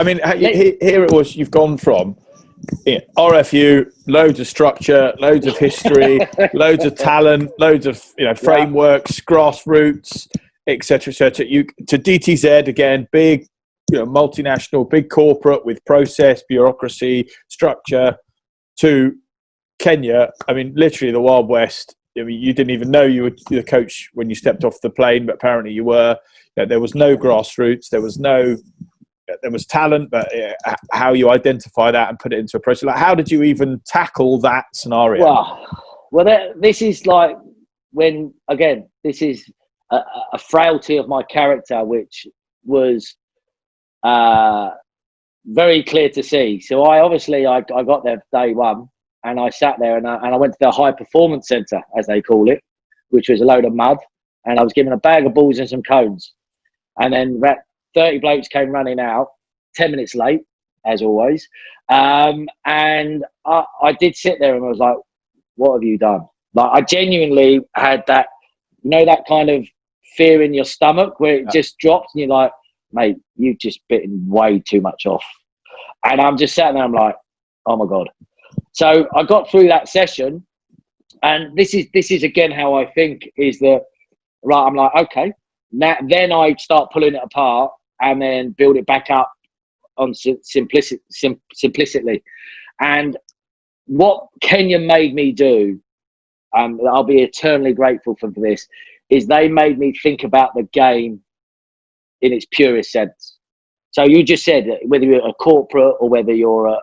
I mean, here it was. You've gone from RFU, loads of structure, loads of history, loads of talent, loads of frameworks, grassroots, etc., etc. You to DTZ again, big, multinational, big corporate with process, bureaucracy, structure. To Kenya, I mean, literally the Wild West. I mean, you didn't even know you were the coach when you stepped off the plane, but apparently you were. There was no grassroots. There was talent, but how you identify that and put it into a process. Like, how did you even tackle that scenario? Well, this is like this is a frailty of my character, which was very clear to see. So I got there day one, and I sat there and I went to the high performance center, as they call it, which was a load of mud, and I was given a bag of balls and some cones, and then 30 blokes came running out, 10 minutes late, as always. And I did sit there and I was like, what have you done? Like, I genuinely had that, that kind of fear in your stomach where it just drops and you're like, mate, you've just bitten way too much off. And I'm just sitting there, I'm like, oh my God. So I got through that session, and this is again how I think is that, right, I'm like, okay, now then I start pulling it apart and then build it back up on simplicity. And what Kenya made me do, I'll be eternally grateful for this, is they made me think about the game in its purest sense. So you just said that whether you're a corporate or whether you're a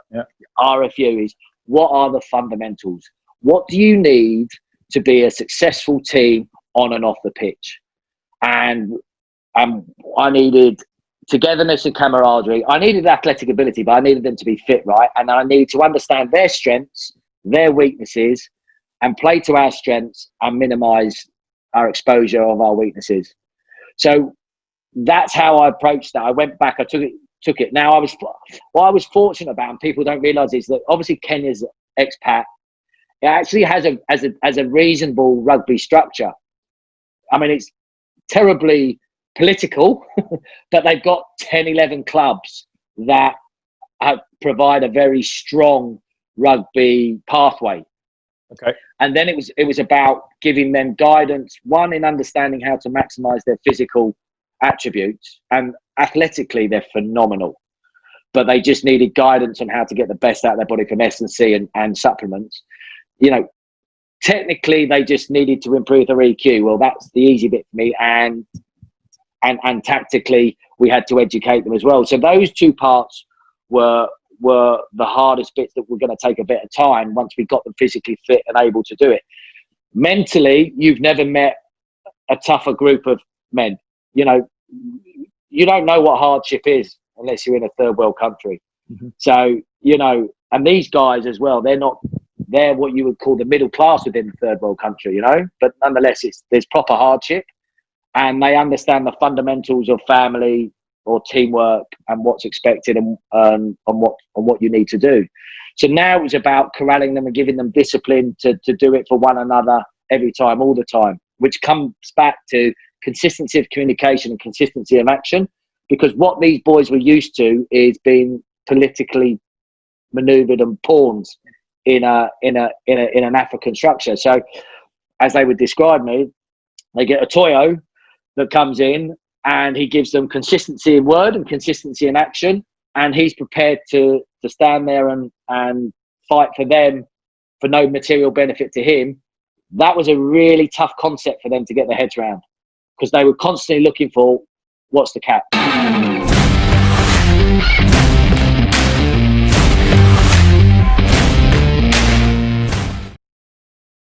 RFU, is what are the fundamentals? What do you need to be a successful team on and off the pitch? And I needed togetherness and camaraderie. I needed athletic ability, but I needed them to be fit, right? And I needed to understand their strengths, their weaknesses, and play to our strengths and minimise our exposure of our weaknesses. So that's how I approached that. I went back, I took it. Now, what I was fortunate about, and people don't realise, is that obviously Kenya's expat, it actually has a reasonable rugby structure. I mean, it's terribly political, but they've got 10, 11 clubs that provide a very strong rugby pathway. Okay. And then it was about giving them guidance, one, in understanding how to maximise their physical attributes, and athletically they're phenomenal, but they just needed guidance on how to get the best out of their body from S&C and supplements. Technically they just needed to improve their EQ. Well, that's the easy bit for me, and tactically we had to educate them as well. So those two parts were the hardest bits that were going to take a bit of time once we got them physically fit and able to do it. Mentally, you've never met a tougher group of men. You don't know what hardship is unless you're in a third world country. Mm-hmm. So, and these guys as well, they're what you would call the middle class within the third world country, but nonetheless, there's proper hardship, and they understand the fundamentals of family or teamwork and what's expected and what you need to do. So now it was about corralling them and giving them discipline to do it for one another every time, all the time, which comes back to consistency of communication and consistency of action, because what these boys were used to is being politically maneuvered and pawns in an African structure. So as they would describe me, they get a Toyo that comes in and he gives them consistency in word and consistency in action, and he's prepared to stand there and fight for them for no material benefit to him. That was a really tough concept for them to get their heads around, because they were constantly looking for, what's the cap?